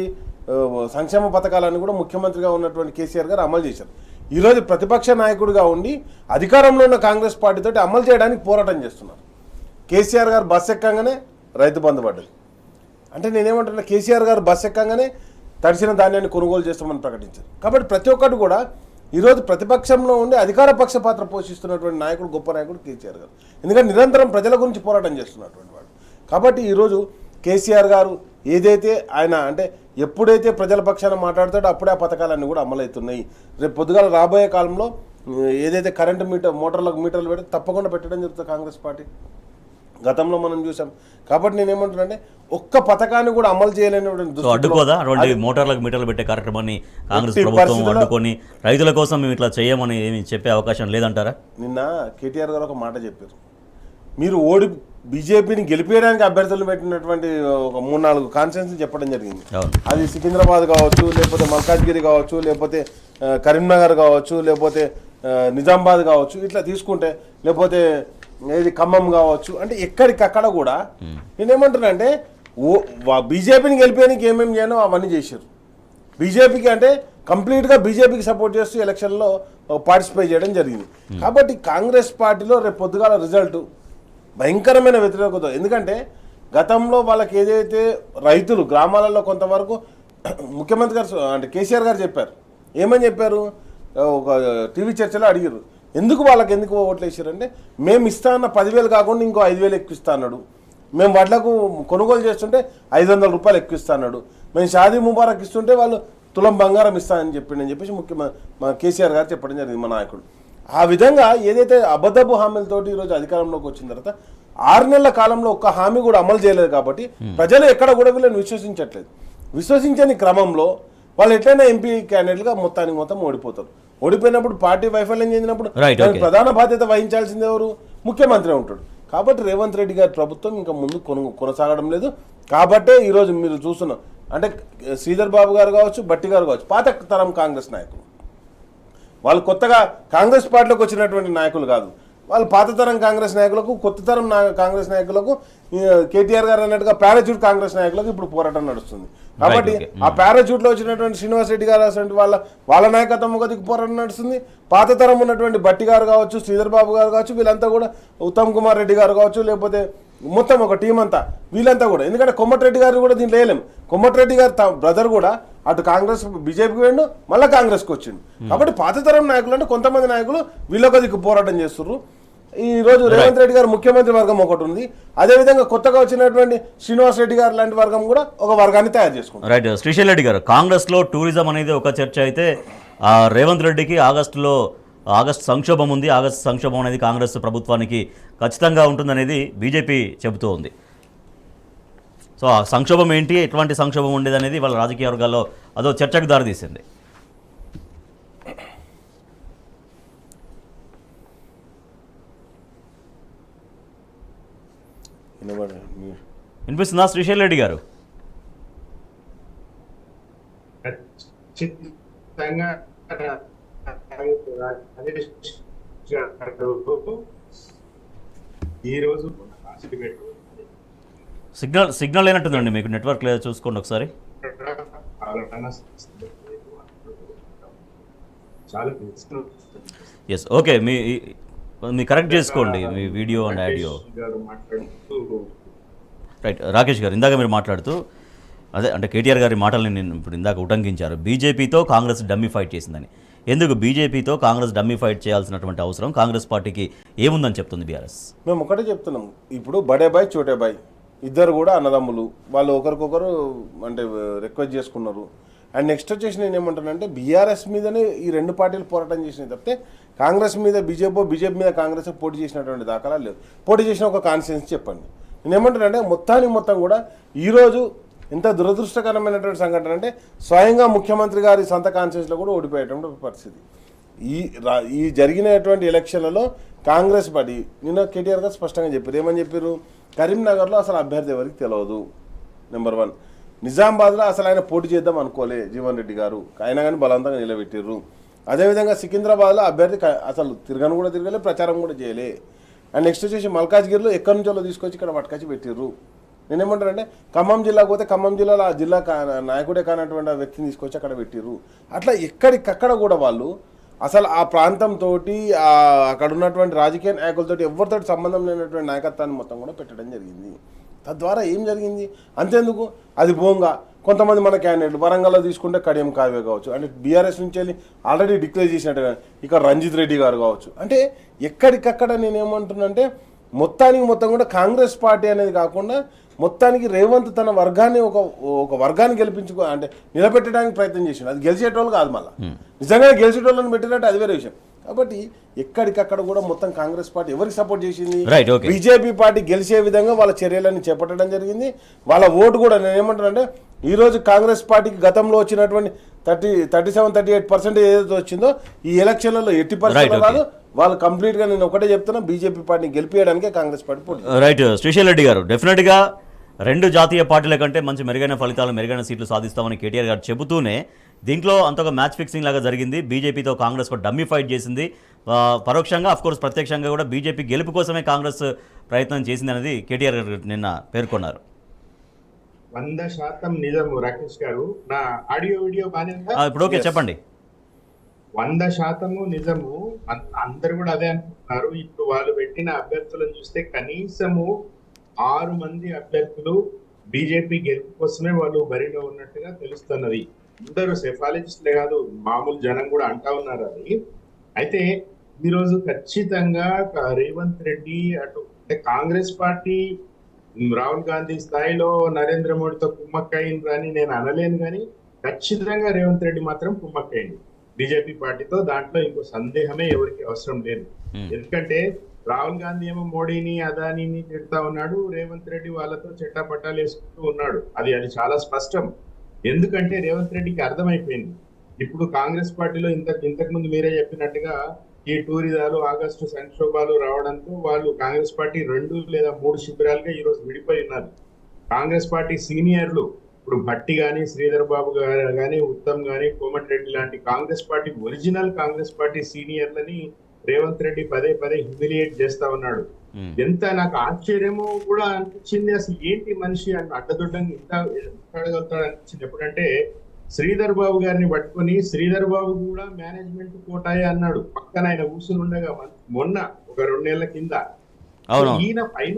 సంక్షేమ పథకాలను కూడా ముఖ్యమంత్రిగా ఉన్నటువంటి కేసీఆర్ గారు అమలు చేశారు. ఈరోజు ప్రతిపక్ష నాయకుడిగా ఉండి అధికారంలో ఉన్న కాంగ్రెస్ పార్టీతో అమలు చేయడానికి పోరాటం చేస్తున్నారు. కేసీఆర్ గారు బస్ ఎక్కంగానే రైతు బంధు పడ్డది. అంటే నేనేమంటున్నా, కేసీఆర్ గారు బస్ ఎక్కంగానే తడిసిన ధాన్యాన్ని కొనుగోలు చేస్తామని ప్రకటించారు. కాబట్టి ప్రతి ఒక్కటి కూడా ఈరోజు ప్రతిపక్షంలో ఉండి అధికార పక్ష పాత్ర పోషిస్తున్నటువంటి నాయకుడు గొప్ప నాయకుడు కేసీఆర్ గారు. ఎందుకంటే నిరంతరం ప్రజల గురించి పోరాటం చేస్తున్నటువంటి వాడు. కాబట్టి ఈరోజు కేసీఆర్ గారు ఏదైతే ఆయన అంటే ఎప్పుడైతే ప్రజల పక్షాన మాట్లాడతాడో అప్పుడే ఆ పథకాలన్నీ కూడా అమలవుతున్నాయి. రేపు పొద్దుగాల రాబోయే కాలంలో ఏదైతే కరెంటు మోటార్లకు మీటర్లు పెడితే తప్పకుండా పెట్టడం జరుగుతుంది కాంగ్రెస్ పార్టీ. గతంలో మనం చూసాం. కాబట్టి నేనేమంటున్నానంటే ఒక్క పథకాన్ని కూడా అమలు చేయలేనటువంటి అడ్డుకోదా అటువంటి మోటార్లకు మీటర్లు పెట్టే కార్యక్రమాన్ని కాంగ్రెస్ ప్రభుత్వం అడ్డుకొని రైతుల కోసం మేము ఇట్లా చేయమని ఏమి చెప్పే అవకాశం లేదంటారా? నిన్న కేటీఆర్ గారు ఒక మాట చెప్పారు, మీరు బీజేపీని గెలిపేయడానికి అభ్యర్థులు పెట్టినటువంటి ఒక 3-4 కాన్స్టిట్యున్సీ చెప్పడం జరిగింది. అది సికింద్రాబాద్ కావచ్చు, లేకపోతే మల్కాజ్గిరి కావచ్చు, లేకపోతే కరీంనగర్ కావచ్చు, లేకపోతే నిజామాబాద్ కావచ్చు, ఇట్లా తీసుకుంటే లేకపోతే ఏది ఖమ్మం కావచ్చు. అంటే ఎక్కడికక్కడ కూడా నేనేమంటున్నా అంటే బీజేపీని గెలిపేయడానికి ఏమేమి చేయనో అవన్నీ చేశారు. బీజేపీకి అంటే కంప్లీట్గా బీజేపీకి సపోర్ట్ చేస్తూ ఎలక్షన్లో పార్టిసిపేట్ చేయడం జరిగింది. కాబట్టి కాంగ్రెస్ పార్టీలో రేపు పొద్దుగాల రిజల్ట్ భయంకరమైన వ్యతిరేకత. ఎందుకంటే గతంలో వాళ్ళకి ఏదైతే రైతులు గ్రామాలలో కొంతవరకు ముఖ్యమంత్రి గారు అంటే కేసీఆర్ గారు చెప్పారు, ఏమని చెప్పారు, ఒక టీవీ చర్చలో అడిగారు, ఎందుకు ఓట్లు వేసారంటే మేము ఇస్తా అన్న 10,000 కాకుండా ఇంకో 5,000 ఎక్కువ అన్నాడు, మేము వడ్లకు కొనుగోలు చేస్తుంటే 500 రూపాయలు ఎక్కువ అన్నాడు, మేము షాదీ ముబారక్ ఇస్తుంటే వాళ్ళు తులం బంగారం ఇస్తానని చెప్పేసి మా కేసీఆర్ గారు చెప్పడం జరిగింది మా నాయకుడు. ఆ విధంగా ఏదైతే అబద్ధపు హామీలతోటి ఈరోజు అధికారంలోకి వచ్చిన తర్వాత 6 నెలల కాలంలో ఒక్క హామీ కూడా అమలు చేయలేదు. కాబట్టి ప్రజలు ఎక్కడ కూడా వీళ్ళని విశ్వసించట్లేదు. విశ్వసించని క్రమంలో వాళ్ళు ఎట్లయినా ఎంపీ క్యాండిడేట్గా మొత్తం ఓడిపోతారు. ఓడిపోయినప్పుడు పార్టీ వైఫల్యం చెందినప్పుడు ప్రధాన బాధ్యత వహించాల్సింది ఎవరు? ముఖ్యమంత్రి ఉంటాడు. కాబట్టి రేవంత్ రెడ్డి గారి ప్రభుత్వం ఇంకా ముందు కొనసాగడం లేదు. కాబట్టే ఈరోజు మీరు చూస్తున్నాం అంటే శ్రీధర్ బాబు గారు కావచ్చు, బట్టి గారు కావచ్చు, పాత తరం కాంగ్రెస్ నాయకులు, వాళ్ళు కొత్తగా కాంగ్రెస్ పార్టీలోకి వచ్చినటువంటి నాయకులు కాదు. వాళ్ళు పాత తరం కాంగ్రెస్ నాయకులకు, కొత్త తరం కాంగ్రెస్ నాయకులకు, కేటీఆర్ గారు అన్నట్టుగా పారాచూట్ కాంగ్రెస్ నాయకులకు ఇప్పుడు పోరాటం నడుస్తుంది. కాబట్టి ఆ పారాచూట్లో వచ్చినటువంటి శ్రీనివాస్ రెడ్డి గారు అసలు వాళ్ళ నాయకత్వం ఒక దిక్కు పోరాటం నడుస్తుంది. పాత తరం ఉన్నటువంటి బట్టి గారు కావచ్చు, శ్రీధర్ బాబు గారు కావచ్చు, వీళ్ళంతా కూడా ఉత్తమ్ కుమార్ రెడ్డి గారు కావచ్చు, లేకపోతే మొత్తం ఒక టీం అంతా వీళ్ళంతా కూడా, ఎందుకంటే కోమటిరెడ్డి గారు కూడా దీంట్లో వేయలేం. కోమటిరెడ్డి గారు బ్రదర్ కూడా అటు కాంగ్రెస్ బీజేపీకి వెళ్ళి మళ్ళీ కాంగ్రెస్కి వచ్చిండు. కాబట్టి పాత తరం నాయకులు అంటే కొంతమంది నాయకులు వీళ్ళొక దిక్కు పోరాటం చేస్తున్నారు. ఈ రోజు రేవంత్ రెడ్డి గారు ముఖ్యమంత్రి వర్గం ఒకటి ఉంది, అదేవిధంగా కొత్తగా వచ్చినటువంటి శ్రీనివాస్ రెడ్డి గారు లాంటి వర్గం కూడా ఒక వర్గాన్ని తయారు చేసుకుంటారు. రైట్. శ్రీశైల్ రెడ్డి గారు, కాంగ్రెస్లో టూరిజం అనేది ఒక చర్చ అయితే రేవంత్ రెడ్డికి ఆగస్టు సంక్షోభం ఉంది. ఆగస్టు సంక్షోభం అనేది కాంగ్రెస్ ప్రభుత్వానికి ఖచ్చితంగా ఉంటుందనేది బీజేపీ చెబుతూ ఉంది. సో ఆ సంక్షోభం ఏంటి, ఎటువంటి సంక్షోభం ఉండేది అనేది వాళ్ళ రాజకీయ వర్గాల్లో అదో చర్చకు దారితీసింది. వినిపిస్తుందా శ్రీశైల్ రెడ్డి గారు? ఖచ్చితంగా ఈరోజు సిగ్నల్ లేనట్టుందండి మీకు, నెట్వర్క్ లేదా చూసుకోండి ఒకసారి. చాలా ఎస్, ఓకే, మీ కరెక్ట్ చేసుకోండి మీ video and audio. Right. Rakesh garu, ఇందాక మీరు మాట్లాడుతూ అదే అంటే కేటీఆర్ గారి మాటల్ని నేను ఇప్పుడు ఇందాక ఉటంకించారు. బీజేపీతో కాంగ్రెస్ డమ్మీ ఫైట్ చేసిందని. ఎందుకు బీజేపీతో కాంగ్రెస్ డమ్మీ ఫైట్ చేయాల్సినటువంటి అవసరం కాంగ్రెస్ పార్టీకి ఏముందని చెప్తుంది బీఆర్ఎస్? మేము ఒకటే చెప్తున్నాం, ఇప్పుడు బడే బాయ్ చోటే బాయ్ ఇద్దరు కూడా అన్నదమ్ములు, వాళ్ళు ఒకరికొకరు అంటే రిక్వెస్ట్ చేసుకున్నారు. అండ్ నెక్స్ట్ వచ్చేసి నేను ఏమంటానంటే బీఆర్ఎస్ మీదనే ఈ రెండు పార్టీలు పోరాటం చేసినాయి తప్పితే కాంగ్రెస్ మీద బీజేపీ మీద కాంగ్రెస్ పోటీ చేసినటువంటి దాఖలా లేదు. పోటీ చేసిన ఒక కాన్ఫిడెన్స్ చెప్పండి. నేను ఏమంటానంటే మొత్తం కూడా ఈరోజు ఎంత దురదృష్టకరమైనటువంటి సంఘటన అంటే స్వయంగా ముఖ్యమంత్రి గారి సొంత కాన్ఫిడెన్స్లో కూడా ఓడిపోయేటువంటి పరిస్థితి. ఈ జరిగినటువంటి ఎలక్షన్లలో కాంగ్రెస్ పార్టీ నిన్న కేటీఆర్ గారు స్పష్టంగా చెప్పారు. ఏమని చెప్పారు? కరీంనగర్లో అసలు అభ్యర్థి ఎవరికి తెలియదు, నెంబర్ 1. నిజామాబాద్లో అసలు ఆయన పోటీ చేద్దాం అనుకోలే జీవన్ రెడ్డి గారు, అయినా కానీ బలవంతంగా నిలబెట్టారు. అదేవిధంగా సికింద్రాబాద్లో అభ్యర్థి అసలు తిరగలే, ప్రచారం కూడా చేయలే. అండ్ నెక్స్ట్ వచ్చేసి మల్కాజ్గిరిలో ఎక్కడి నుంచో తీసుకొచ్చి ఇక్కడ పట్టుకొచ్చి పెట్టిర్రు. నేనేమంటానంటే ఖమ్మం జిల్లాకు పోతే ఖమ్మం జిల్లాలో ఆ జిల్లా నాయకుడే కానటువంటి వ్యక్తిని తీసుకొచ్చి అక్కడ పెట్టిర్రు. అట్లా ఎక్కడికక్కడ కూడా వాళ్ళు అసలు ఆ ప్రాంతంతో అక్కడ ఉన్నటువంటి రాజకీయ నాయకులతో ఎవరితోటి సంబంధం లేనటువంటి నాయకత్వాన్ని మొత్తం కూడా పెట్టడం జరిగింది. తద్వారా ఏం జరిగింది? అంతేందుకు అది బోంగా కొంతమంది మన క్యాండిడేట్లు వరంగల్లో తీసుకుంటే కడియం కావ్య కావచ్చు, అంటే బీఆర్ఎస్ నుంచి వెళ్ళి ఆల్రెడీ డిక్లేర్ చేసినట్టుగా ఇక్కడ రంజిత్ రెడ్డి గారు కావచ్చు. అంటే ఎక్కడికక్కడ నేనేమంటున్నానంటే మొత్తం కూడా కాంగ్రెస్ పార్టీ అనేది కాకుండా మొత్తానికి రేవంత్ తన వర్గాన్ని ఒక వర్గాన్ని అంటే నిలబెట్టడానికి ప్రయత్నం చేసిండు. అది గెలిచేటోళ్ళు కాదు, మళ్ళీ నిజంగా గెలిచేటోళ్ళని పెట్టినట్టు అది వేరే విషయం. కాబట్టి ఎక్కడికక్కడ కూడా మొత్తం కాంగ్రెస్ పార్టీ ఎవరికి సపోర్ట్ చేసింది? బీజేపీ పార్టీ గెలిచే విధంగా వాళ్ళ చర్యలను చేపట్టడం జరిగింది. వాళ్ళ ఓటు కూడా నేను ఏమంటానంటే ఈరోజు కాంగ్రెస్ పార్టీకి గతంలో వచ్చినటువంటి 37-38% ఏదైతే వచ్చిందో ఈ ఎలక్షన్లలో 80% కాదు. వాళ్ళు కంప్లీట్గా నేను ఒకటే చెప్తున్నా, బీజేపీ పార్టీని గెలిపించడానికే కాంగ్రెస్ పార్టీ పోటీ. రైట్. శ్రీశైల్ రెడ్డి గారు, డెఫినెట్గా రెండు జాతీయ పార్టీల కంటే మంచి మెరుగైన ఫలితాలు, మెరుగైన సీట్లు సాధిస్తామని కేటీఆర్ గారు చెబుతూనే దీంట్లో అంతగా మ్యాచ్ ఫిక్సింగ్ లాగా జరిగింది. బీజేపీతో కాంగ్రెస్ కూడా డమ్మీ ఫైట్ చేసింది. పరోక్షంగా అఫ్కోర్స్ ప్రత్యక్షంగా కూడా బీజేపీ గెలుపు కోసమే కాంగ్రెస్ ప్రయత్నం చేసింది అనేది కేటీఆర్ గారు నిన్న పేర్కొన్నారు. 100% నిజము రాకేష్ గారు. నా ఆడియో వీడియో బాగానే ఉందా? ఇప్పుడు ఓకే, చెప్పండి. 100% నిజము. అందరు కూడా అదే అనుకుంటున్నారు. ఇప్పుడు వాళ్ళు పెట్టిన అభ్యర్థులను చూస్తే కనీసము 6 మంది అభ్యర్థులు బీజేపీ గెలుపు కోసమే వాళ్ళు బరిలో ఉన్నట్టుగా తెలుస్తున్నది. అందరూ సెఫాలజిస్టులే కాదు, మామూలు జనం కూడా అంటా ఉన్నారు అది. అయితే ఈరోజు ఖచ్చితంగా రేవంత్ రెడ్డి అటు అంటే కాంగ్రెస్ పార్టీ రాహుల్ గాంధీ స్థాయిలో నరేంద్ర మోడీతో కుమ్మక్కయింది అని నేను అనలేను, కానీ ఖచ్చితంగా రేవంత్ రెడ్డి మాత్రం కుమ్మక్కయింది బీజేపీ పార్టీతో. దాంట్లో ఇంకో సందేహమే ఎవరికి అవసరం లేదు. ఎందుకంటే రాహుల్ గాంధీ ఏమో మోడీని అదానీని తిడతా ఉన్నాడు, రేవంత్ రెడ్డి వాళ్ళతో చెట్టాపట్టాలు వేసుకుంటూ ఉన్నాడు. అది చాలా స్పష్టం. ఎందుకంటే రేవంత్ రెడ్డికి అర్థమైపోయింది ఇప్పుడు కాంగ్రెస్ పార్టీలో ఇంతకు ముందు మీరే చెప్పినట్టుగా ఈ టూరిజాలు ఆగస్టు సంక్షోభాలు రావడంతో వాళ్ళు కాంగ్రెస్ పార్టీ 2 లేదా 3 శిబిరాలుగా ఈ రోజు విడిపోయి ఉన్నారు. కాంగ్రెస్ పార్టీ సీనియర్లు ఇప్పుడు భట్టి గాని, శ్రీధర్ బాబు గారు గాని, ఉత్తమ్ గాని, కోమటిరెడ్డి లాంటి Congress party original Congress party సీనియర్లని రేవంత్ రెడ్డి పదే హ్యూమిలియేట్ చేస్తా ఉన్నాడు. ఎంత నాకు ఆశ్చర్యమో కూడా అనిపించింది. అసలు ఏంటి మనిషి అని అడ్డదొడ్డంగా ఇంత అడగలుగుతాడు అనిపించింది. ఎప్పుడంటే శ్రీధర్ బాబు గారిని పట్టుకొని శ్రీధర్ బాబు కూడా మేనేజ్మెంట్ కోటాయే అన్నాడు. పక్కన ఆయన కూర్చుని ఉండగా మొన్న ఒక 2 నెలల కింద ఈయన పైన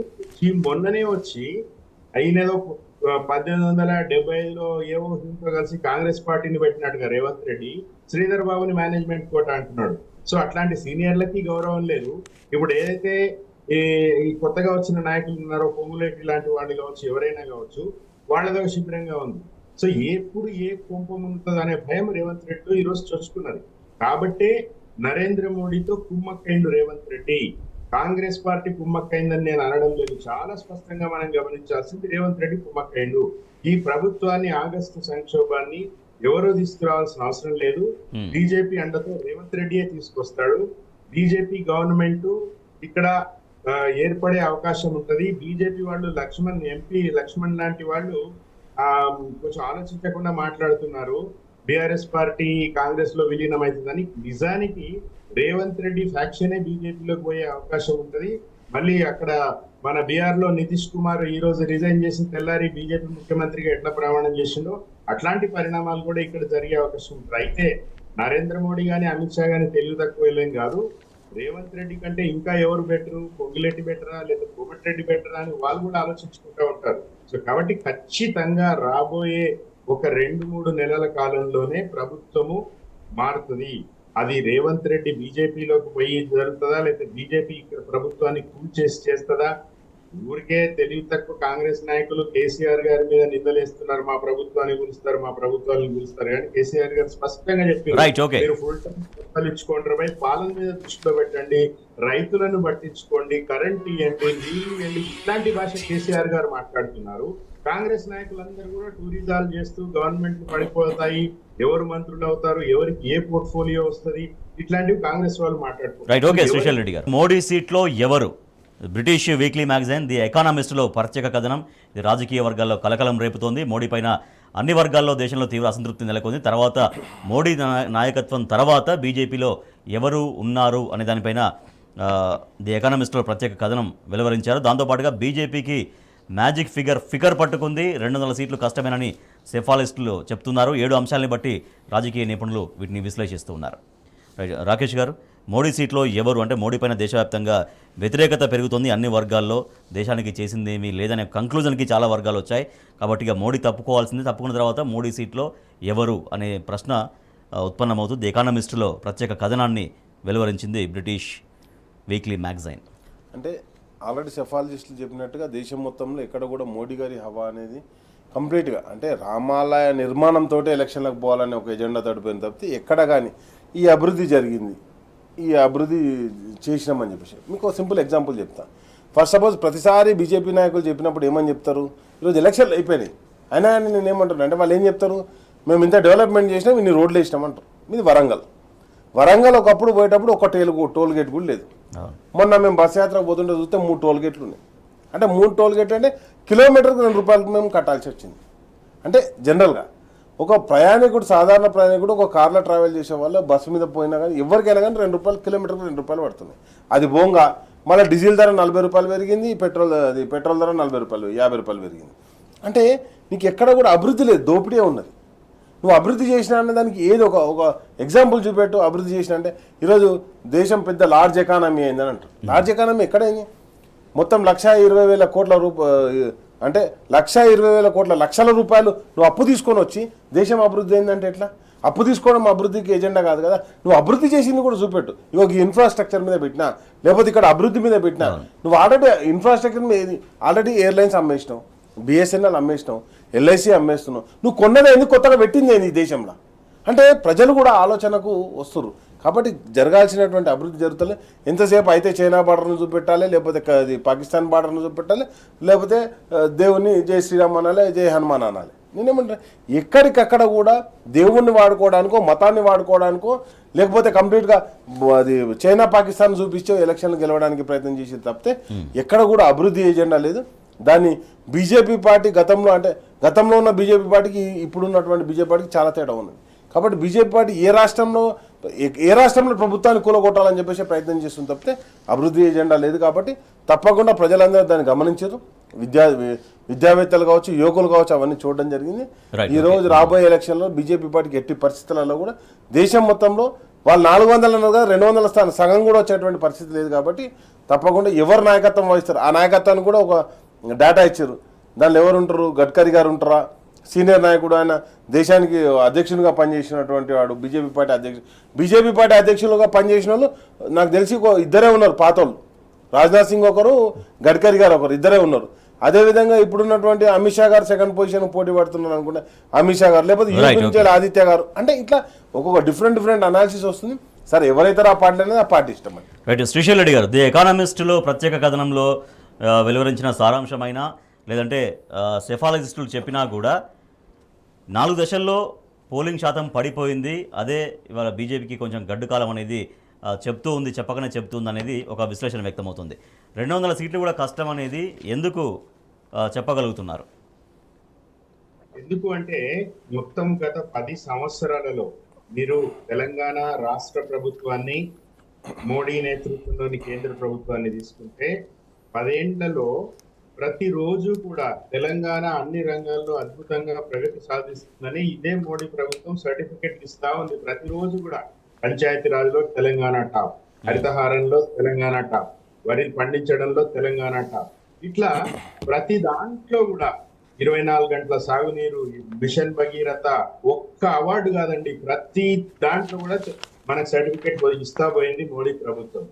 మొన్ననే వచ్చి అయినేదో 1875లో ఏవో కలిసి కాంగ్రెస్ పార్టీని పెట్టినట్టుగా రేవంత్ రెడ్డి శ్రీధర్ బాబుని మేనేజ్మెంట్ కోట అంటున్నాడు. సో అట్లాంటి సీనియర్లకి గౌరవం లేదు. ఇప్పుడు ఏదైతే ఈ కొత్తగా వచ్చిన నాయకులు ఉన్నారో, పొంగులేటి లాంటి వాళ్ళు కావచ్చు, ఎవరైనా కావచ్చు, వాళ్ళదో శిబిరంగా ఉంది. సో ఎప్పుడు ఏ కోపం ఉంటుంది అనే భయం రేవంత్ రెడ్డి ఈరోజు చొచ్చుకున్నది. కాబట్టే నరేంద్ర మోడీతో కుమ్మక్కైండు రేవంత్ రెడ్డి. కాంగ్రెస్ పార్టీ కుమ్మక్కైందని నేను అనడం లేదు. చాలా స్పష్టంగా మనం గమనించాల్సింది రేవంత్ రెడ్డి కుమ్మక్కైండు. ఈ ప్రభుత్వాన్ని, ఆగస్టు సంక్షోభాన్ని ఎవరో తీసుకురావాల్సిన అవసరం లేదు. బీజేపీ అండతో రేవంత్ రెడ్డియే తీసుకొస్తాడు. బీజేపీ గవర్నమెంట్ ఇక్కడ ఏర్పడే అవకాశం ఉంటది. బీజేపీ వాళ్ళు ఎంపీ లక్ష్మణ్ లాంటి వాళ్ళు కొంచెం ఆలోచించకుండా మాట్లాడుతున్నారు. బీఆర్ఎస్ పార్టీ కాంగ్రెస్ లో విలీనం అవుతుందని. నిజానికి రేవంత్ రెడ్డి ఫ్యాక్షనే బీజేపీలోకి పోయే అవకాశం ఉంటది. మళ్ళీ అక్కడ మన బీఆర్ లో నితీష్ కుమార్ ఈ రోజు రిజైన్ చేసిన తెల్లారి బీజేపీ ముఖ్యమంత్రిగా ఎట్లా ప్రమాణం చేసిండో అట్లాంటి పరిణామాలు కూడా ఇక్కడ జరిగే అవకాశం ఉంటుంది. అయితే నరేంద్ర మోడీ గాని, అమిత్ షా గాని తెలివి తక్కువ వెళ్ళేం కాదు. రేవంత్ రెడ్డి కంటే ఇంకా ఎవరు బెటరు, పొంగిరెడ్డి బెటరా లేదా కోమటిరెడ్డి బెటరా అని వాళ్ళు కూడా ఆలోచించుకుంటూ ఉంటారు. సో కాబట్టి ఖచ్చితంగా రాబోయే ఒక 2-3 నెలల కాలంలోనే ప్రభుత్వము మారుతుంది. అది రేవంత్ రెడ్డి బీజేపీలోకి పోయి జరుగుతుందా, లేకపోతే బీజేపీ ఇక్కడ ప్రభుత్వాన్ని కూల్చేసి చేస్తుందా? ఊరికే తెలివి తక్కువ కాంగ్రెస్ నాయకులు కేసీఆర్ గారి మీద నిందలేస్తున్నారు, మా ప్రభుత్వాన్ని కూలుస్తారు, మా ప్రభుత్వాన్ని కూలుస్తారు. కానీ కేసీఆర్ గారు స్పష్టంగా చెప్పారు, మీరు ఫుల్ టైం ఇచ్చుకోండి, పాలన మీద దృష్టిలో పెట్టండి, రైతులను పట్టించుకోండి, కరెంట్ ఇవ్వండి, నీళ్లు ఇవ్వండి. ఇట్లాంటి భాష కేసీఆర్ గారు మాట్లాడుతున్నారు. కాంగ్రెస్ నాయకులందరూ కూడా టూరిజాలు చేస్తూ గవర్నమెంట్ పడిపోతాయి, ఎవరు మంత్రులు అవుతారు, ఎవరికి ఏ పోర్ట్ఫోలియో వస్తుంది, ఇట్లాంటివి కాంగ్రెస్ వాళ్ళు మాట్లాడుతున్నారు. మోడీ సీట్లో ఎవరు? బ్రిటిష్ వీక్లీ మ్యాగజైన్ ది ఎకానమిస్ట్లో ప్రత్యేక కథనం. ఇది రాజకీయ వర్గాల్లో కలకలం రేపుతోంది. మోడీ పైన అన్ని వర్గాల్లో దేశంలో తీవ్ర అసంతృప్తి నెలకొంది. తర్వాత మోడీ నాయకత్వం తర్వాత బీజేపీలో ఎవరు ఉన్నారు అనే దానిపైన ది ఎకానమిస్ట్లో ప్రత్యేక కథనం వెలువరించారు. దాంతోపాటుగా బీజేపీకి మ్యాజిక్ ఫిగర్ పట్టుకుంది. 200 సీట్లు కష్టమేనని సెఫాలిస్టులు చెప్తున్నారు. 7 అంశాలని బట్టి రాజకీయ నిపుణులు వీటిని విశ్లేషిస్తూ ఉన్నారు. రాకేష్ గారు, మోడీ సీట్లో ఎవరు అంటే మోడీ పైన దేశవ్యాప్తంగా వ్యతిరేకత పెరుగుతుంది. అన్ని వర్గాల్లో దేశానికి చేసింది ఏమీ లేదనే కంక్లూజన్కి చాలా వర్గాలు వచ్చాయి. కాబట్టి ఇక మోడీ తప్పుకోవాల్సింది. తప్పుకున్న తర్వాత మోడీ సీట్లో ఎవరు అనే ప్రశ్న ఉత్పన్నమవుతుంది. ఎకానమిస్టులో ప్రత్యేక కథనాన్ని వెలువరించింది బ్రిటిష్ వీక్లీ మ్యాగజైన్. అంటే ఆల్రెడీ సెఫాలజిస్టులు చెప్పినట్టుగా దేశం మొత్తంలో ఎక్కడ కూడా మోడీ గారి హవా అనేది కంప్లీట్గా అంటే రామాలయ నిర్మాణంతో ఎలక్షన్లకు పోవాలని ఒక ఎజెండా తడిపోయింది తప్పితే ఎక్కడ కానీ ఈ అభివృద్ధి జరిగింది, ఈ అభివృద్ధి చేసినామని చెప్పేసి మీకు ఒక సింపుల్ ఎగ్జాంపుల్ చెప్తాను. ఫస్ట్ సపోజ్ ప్రతిసారి బీజేపీ నాయకులు చెప్పినప్పుడు ఏమని చెప్తారు, ఈరోజు ఎలక్షన్లు అయిపోయినాయి అయినా అని నేను ఏమంటాను అంటే వాళ్ళు ఏం చెప్తారు, మేము ఇంత డెవలప్మెంట్ చేసినాం, ఇన్ని రోడ్లు వేసినామంటారు. ఇది వరంగల్ ఒకప్పుడు పోయేటప్పుడు ఒక టోల్ గేట్ కూడా లేదు. మొన్న మేము బస్ యాత్రకు పోతుంటే చూస్తే 3 టోల్ గేట్లు ఉన్నాయి. అంటే 3 టోల్ గేట్లు అంటే కిలోమీటర్కి 2 రూపాయలకు మేము కట్టాల్సి వచ్చింది. అంటే జనరల్గా ఒక ప్రయాణికుడు, సాధారణ ప్రయాణికుడు ఒక కార్లో ట్రావెల్ చేసే వాళ్ళు బస్సు మీద పోయినా కానీ ఎవరికైనా కానీ 2 రూపాయలు, కిలోమీటర్కి 2 రూపాయలు పడుతుంది. అది బోంగా మళ్ళీ డీజిల్ ధర 40 రూపాయలు పెరిగింది, పెట్రోల్ ధర 40 రూపాయలు, 50 రూపాయలు పెరిగింది. అంటే నీకు ఎక్కడ కూడా అభివృద్ధి లేదు, దోపిడీ ఉన్నది. నువ్వు అభివృద్ధి చేసినా అనే దానికి ఏదో ఒక ఎగ్జాంపుల్ చూపెట్టు. అభివృద్ధి చేసిన అంటే ఈరోజు దేశం పెద్ద లార్జ్ ఎకానమీ అయిందని అంటారు. లార్జ్ ఎకానమీ ఎక్కడైంది? మొత్తం 1,20,000 కోట్ల అంటే 1,20,000 కోట్ల లక్షల రూపాయలు నువ్వు అప్పు తీసుకొని వచ్చి దేశం అభివృద్ధి అయిందంటే ఎట్లా? అప్పు తీసుకోవడం అభివృద్ధికి ఎజెండా కాదు కదా. నువ్వు అభివృద్ధి చేసింది కూడా చూపెట్టు. ఇవాళ ఇన్ఫ్రాస్ట్రక్చర్ మీద పెట్టినా, లేకపోతే ఇక్కడ అభివృద్ధి మీద పెట్టినా, నువ్వు ఆల్రెడీ ఇన్ఫ్రాస్ట్రక్చర్ మీద ఆల్రెడీ ఎయిర్లైన్స్ అమ్మేసినావు, బిఎస్ఎన్ఎల్ అమ్మేసినావు, ఎల్ఐసి అమ్మేస్తున్నావు. నువ్వు కొన్నదే ఎందుకు కొత్తగా పెట్టింది ఏంది ఈ దేశంలో? అంటే ప్రజలు కూడా ఆలోచనకు వస్తున్నారు. కాబట్టి జరగాల్సినటువంటి అభివృద్ధి జరుగుతుంది. ఎంతసేపు అయితే చైనా బార్డర్ను చూపెట్టాలి, లేకపోతే పాకిస్తాన్ బార్డర్ను చూపెట్టాలి, లేకపోతే దేవుని జై శ్రీరామ్ అనాలి, జై హనుమాన్ అనాలి. నేనేమంటా ఎక్కడికక్కడ కూడా దేవుణ్ణి వాడుకోవడానికో, మతాన్ని వాడుకోవడానికో, లేకపోతే కంప్లీట్గా అది చైనా పాకిస్తాన్ చూపించో ఎలక్షన్లు గెలవడానికి ప్రయత్నం చేసేది తప్పితే ఎక్కడ కూడా అభివృద్ధి ఎజెండా లేదు. దాన్ని బీజేపీ పార్టీ గతంలో ఉన్న బీజేపీ పార్టీకి ఇప్పుడున్నటువంటి బీజేపీ పార్టీకి చాలా తేడా ఉన్నది. కాబట్టి బీజేపీ పార్టీ ఏ రాష్ట్రంలో ప్రభుత్వాన్ని కూలగొట్టాలని చెప్పేసి ప్రయత్నం చేస్తుంది తప్పితే అభివృద్ధి ఎజెండా లేదు. కాబట్టి తప్పకుండా ప్రజలందరూ దాన్ని గమనించారు. విద్యావేత్తలు కావచ్చు, యువకులు కావచ్చు, అవన్నీ చూడడం జరిగింది. ఈ రోజు రాబోయే ఎలక్షన్లో బీజేపీ పార్టీకి ఎట్టి పరిస్థితులలో కూడా దేశం మొత్తంలో వాళ్ళు 400 అన్నారు కదా, 200 స్థానం సగం కూడా వచ్చేటువంటి పరిస్థితి లేదు. కాబట్టి తప్పకుండా ఎవరు నాయకత్వం వహిస్తారు ఆ నాయకత్వాన్ని కూడా ఒక డేటా ఇచ్చారు. దానిలో ఎవరు ఉంటారు, గడ్కరీ గారు ఉంటారా, సీనియర్ నాయకుడు, ఆయన దేశానికి అధ్యక్షునిగా పనిచేసినటువంటి వాడు, బీజేపీ పార్టీ అధ్యక్షులుగా పనిచేసిన వాళ్ళు నాకు తెలిసి ఇద్దరే ఉన్నారు పాతోళ్ళు. రాజ్నాథ్ సింగ్ ఒకరు, గడ్కరీ గారు ఒకరు, ఇద్దరే ఉన్నారు. అదేవిధంగా ఇప్పుడున్నటువంటి అమిత్ షా గారు సెకండ్ పొజిషన్ పోటీ పడుతున్నారు అనుకుంటే అమిత్ షా గారు, లేకపోతే యూపీ నుంచి ఆదిత్య గారు, అంటే ఇట్లా ఒక్కొక్క డిఫరెంట్ అనాలిసిస్ వస్తుంది. సరే ఎవరైతే ఆ పార్టీ అనేది ఆ పార్టీ ఇష్టం అని. రైట్. శ్రీశైల్ రెడ్డి గారు, ది ఎకానమిస్ట్లో ప్రత్యేక కథనంలో వెలువరించిన సారాంశమైన లేదంటే సెఫాలజిస్టులు చెప్పినా కూడా 4 దశల్లో పోలింగ్ శాతం పడిపోయింది, అదే ఇవాళ బీజేపీకి కొంచెం గడ్డు కాలం అనేది చెప్తూ ఉంది, చెప్పకనే చెప్తుంది అనేది ఒక విశ్లేషణ వ్యక్తమవుతుంది. 200 సీట్లు కూడా కష్టం అనేది ఎందుకు చెప్పగలుగుతున్నారు? ఎందుకు అంటే మొత్తం గత 10 సంవత్సరాలలో మీరు తెలంగాణ రాష్ట్ర ప్రభుత్వాన్ని, మోడీ నేతృత్వంలోని కేంద్ర ప్రభుత్వాన్ని తీసుకుంటే 10 ఏళ్లలో ప్రతిరోజు కూడా తెలంగాణ అన్ని రంగాల్లో అద్భుతంగా ప్రగతి సాధిస్తుందని ఇదే మోడీ ప్రభుత్వం సర్టిఫికెట్ ఇస్తా ఉంది. ప్రతిరోజు కూడా పంచాయతీరాజ్లో తెలంగాణ టాప్, హరితహారంలో తెలంగాణ టాప్, వరి పండించడంలో తెలంగాణ టాప్, ఇట్లా ప్రతి దాంట్లో కూడా 24 గంటల సాగునీరు, మిషన్ భగీరథ, ఒక్క అవార్డు కాదండి, ప్రతి దాంట్లో కూడా మనకు సర్టిఫికేట్ ఇస్తా పోయింది మోడీ ప్రభుత్వం.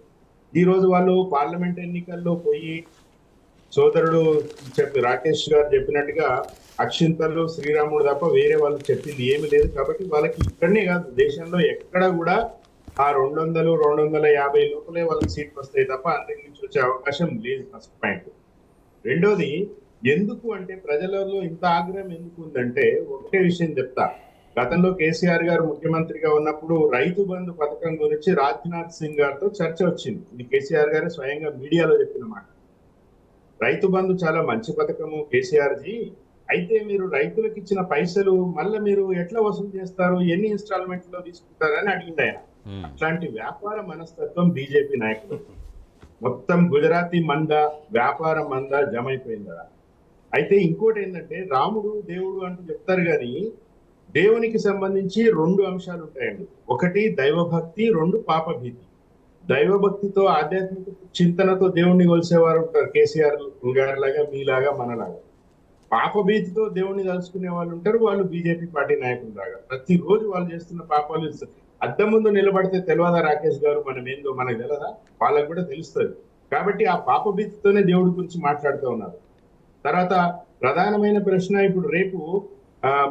ఈ రోజు వాళ్ళు పార్లమెంట్ ఎన్నికల్లో పోయి సోదరుడు రాకేష్ గారు చెప్పినట్టుగా అక్షింతలు శ్రీరాముడు తప్ప వేరే వాళ్ళు చెప్పింది ఏమి లేదు. కాబట్టి వాళ్ళకి ఇక్కడనే కాదు, దేశంలో ఎక్కడ కూడా ఆ 200-250 లోపలే వాళ్ళకి సీట్లు వస్తాయి తప్ప అందరి నుంచి వచ్చే అవకాశం లేదు. First point. రెండోది, ఎందుకు అంటే ప్రజలలో ఇంత ఆగ్రహం ఎందుకు ఉందంటే ఒకటే విషయం చెప్తా. గతంలో కేసీఆర్ గారు ముఖ్యమంత్రిగా ఉన్నప్పుడు రైతు బంధు పథకం గురించి రాజ్నాథ్ సింగ్ గారితో చర్చ వచ్చింది. ఇది కేసీఆర్ గారు స్వయంగా మీడియాలో చెప్పిన మాట. రైతు బంధు చాలా మంచి పథకము కేసీఆర్ జీ, అయితే మీరు రైతులకు ఇచ్చిన పైసలు మళ్ళీ మీరు ఎట్లా వసూలు చేస్తారు, ఎన్ని ఇన్స్టాల్మెంట్ లో తీసుకుంటారని అడిగింది ఆయన. అట్లాంటి వ్యాపార మనస్తత్వం బీజేపీ నాయకులు. మొత్తం గుజరాతీ మంద, వ్యాపార మంద జమైపోయింది. అయితే ఇంకోటి ఏంటంటే రాముడు దేవుడు అంటూ చెప్తారు కానీ దేవునికి సంబంధించి 2 అంశాలు ఉంటాయండి. ఒకటి దైవభక్తి, 2 పాపభీతి. దైవభక్తితో ఆధ్యాత్మిక చింతనతో దేవుణ్ణి కొలిసేవారు ఉంటారు, కేసీఆర్ గారిలాగా, మీలాగా, మనలాగా. పాపభీతితో దేవుణ్ణి తలుచుకునే వాళ్ళు ఉంటారు, వాళ్ళు బీజేపీ పార్టీ నాయకులు లాగా. ప్రతిరోజు వాళ్ళు చేస్తున్న పాపాలు అద్దం ముందు నిలబడితే తెలియదా రాకేష్ గారు మనం ఏందో మనకు తెలియదా? వాళ్ళకు కూడా తెలుస్తుంది. కాబట్టి ఆ పాపభీతితోనే దేవుడి గురించి మాట్లాడుతూ ఉన్నారు. తర్వాత ప్రధానమైన ప్రశ్న, ఇప్పుడు రేపు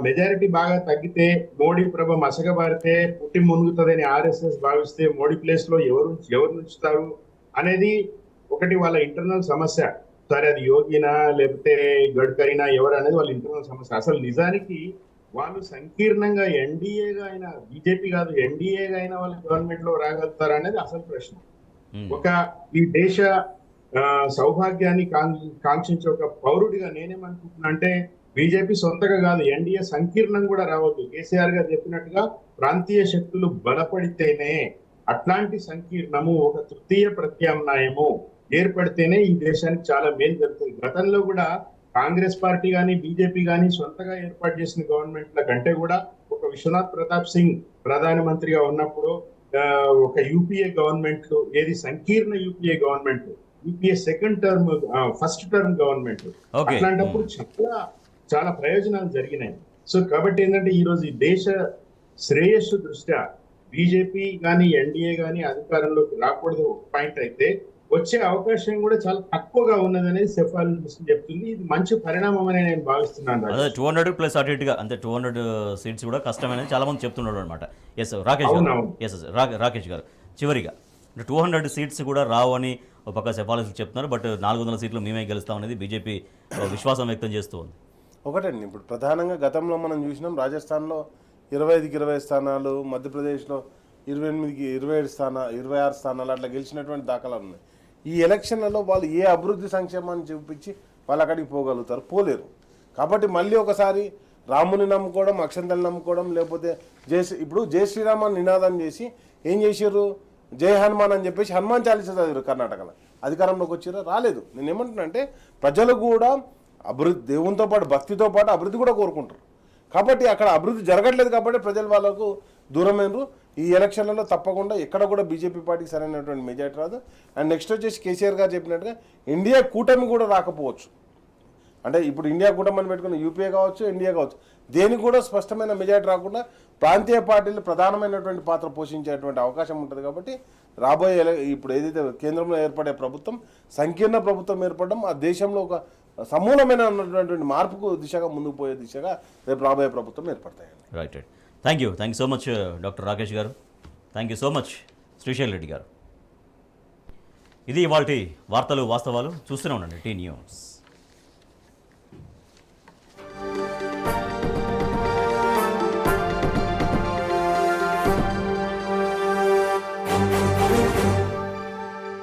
మెజారిటీ బాగా తగ్గితే, మోడీ ప్రభ మసగబారితే పుట్టి మునుగుతుందని ఆర్ఎస్ఎస్ భావిస్తే మోడీ ప్లేస్ లో ఎవరు ఉంచుతారు అనేది ఒకటి వాళ్ళ ఇంటర్నల్ సమస్య. సరే అది యోగినా లేకపోతే గడ్కరీనా ఎవరు అనేది వాళ్ళ ఇంటర్నల్ సమస్య. అసలు నిజానికి వాళ్ళు సంకీర్ణంగా ఎన్డీఏగా అయినా, బీజేపీ కాదు ఎన్డీఏగా అయినా వాళ్ళు గవర్నమెంట్ లో రాగలుగుతారు అనేది అసలు ప్రశ్న. ఈ దేశ సౌభాగ్యాన్ని కాంక్షించే ఒక పౌరుడిగా నేనేమనుకుంటున్నా అంటే బీజేపీ సొంతగా కాదు, ఎన్డీఏ సంకీర్ణం కూడా రావద్దు. కేసీఆర్ గారు చెప్పినట్టుగా ప్రాంతీయ శక్తులు బలపడితేనే, అట్లాంటి సంకీర్ణము ఒక తృతీయ ప్రత్యామ్నాయము ఏర్పడితేనే ఈ దేశానికి చాలా మేలు జరుగుతుంది. గతంలో కూడా కాంగ్రెస్ పార్టీ కానీ బీజేపీ కానీ సొంతగా ఏర్పాటు చేసిన గవర్నమెంట్ల కంటే కూడా ఒక విశ్వనాథ్ ప్రతాప్ సింగ్ ప్రధానమంత్రిగా ఉన్నప్పుడు ఒక యూపీఏ గవర్నమెంట్, ఏది సంకీర్ణ UPA government, UPA second term, first term government, అట్లాంటప్పుడు చాలా ప్రయోజనాలు జరిగినాయి. సో కాబట్టి ఏంటంటే ఈ రోజు ఈ దేశ శ్రేయస్సు దృష్ట్యా బీజేపీ కానీ ఎన్డీఏ కానీ అధికారంలోకి రాకూడదు ఒక పాయింట్ అయితే, వచ్చే అవకాశం కూడా చాలా తక్కువగా ఉన్నది అనేది సెఫాలజిస్ట్ చెప్తుంది. ఇది మంచి పరిణామం అని నేను భావిస్తున్నాను. అదే 200 ప్లస్ అటు ఇటుగా అంతే 200 సీట్స్ కూడా కష్టమనేది చాలా మంది చెప్తున్నాడు అనమాట. ఎస్ రాకేష్ గారు, రాకేష్ గారు చివరిగా 200 సీట్స్ కూడా రావు అని ఒక పక్క సెఫాలజిస్ట్ చెప్తున్నారు. బట్ 400 సీట్లు మేమే గెలుస్తాం అనేది బీజేపీ విశ్వాసం వ్యక్తం చేస్తూ ఉంది. ఒకటండి, ఇప్పుడు ప్రధానంగా గతంలో మనం చూసినాం, రాజస్థాన్లో 25కి 20 స్థానాలు, మధ్యప్రదేశ్లో 28కి 26 స్థానాలు అట్లా గెలిచినటువంటి దాఖలాలు ఉన్నాయి. ఈ ఎలక్షన్లలో వాళ్ళు ఏ అభివృద్ధి సంక్షేమాన్ని చూపించి వాళ్ళు అక్కడికి పోగలుగుతారు? పోలేరు. కాబట్టి మళ్ళీ ఒకసారి రాముని నమ్ముకోవడం, అక్షంతలు నమ్ముకోవడం, లేకపోతే ఇప్పుడు జై శ్రీరామ్ అని నినాదం చేసి ఏం చేశారు, జై హనుమాన్ అని చెప్పేసి హనుమాన్ చాలీసా చదివారు. కర్ణాటకలో అధికారంలోకి వచ్చారో రాలేదు. నేను ఏమంటున్నా అంటే ప్రజలు కూడా అభివృద్ధి, దేవునితో పాటు భక్తితో పాటు అభివృద్ధి కూడా కోరుకుంటారు. కాబట్టి అక్కడ అభివృద్ధి జరగట్లేదు కాబట్టి ప్రజలు వాళ్ళకు దూరమైనరు. ఈ ఎలక్షన్లలో తప్పకుండా ఎక్కడ కూడా బీజేపీ పార్టీకి సరైనటువంటి మెజార్టీ రాదు. అండ్ నెక్స్ట్ వచ్చేసి కేసీఆర్ గారు చెప్పినట్టుగా ఇండియా కూటమి కూడా రాకపోవచ్చు. అంటే ఇప్పుడు ఇండియా కూటమిని పెట్టుకున్న యూపీఏ కావచ్చు, ఎన్డీఏ కావచ్చు, దేనికి కూడా స్పష్టమైన మెజారిటీ రాకుండా ప్రాంతీయ పార్టీలు ప్రధానమైనటువంటి పాత్ర పోషించేటువంటి అవకాశం ఉంటుంది. కాబట్టి రాబోయే ఇప్పుడు ఏదైతే కేంద్రంలో ఏర్పడే ప్రభుత్వం సంకీర్ణ ప్రభుత్వం ఏర్పడడం ఆ దేశంలో ఒక సమూలమైనటువంటి మార్పుకు దిశగా ముందుకు పోయే దిశగా రేపు రాబోయే ప్రభుత్వం ఏర్పడతాయండి. Right. Thank you so much doctor Rakesh garu. Thank you so much Srishail Reddy garu. ఇది ఇవాల్టి వార్తలు వాస్తవాలు. చూస్తూనే ఉండండి టీ న్యూస్.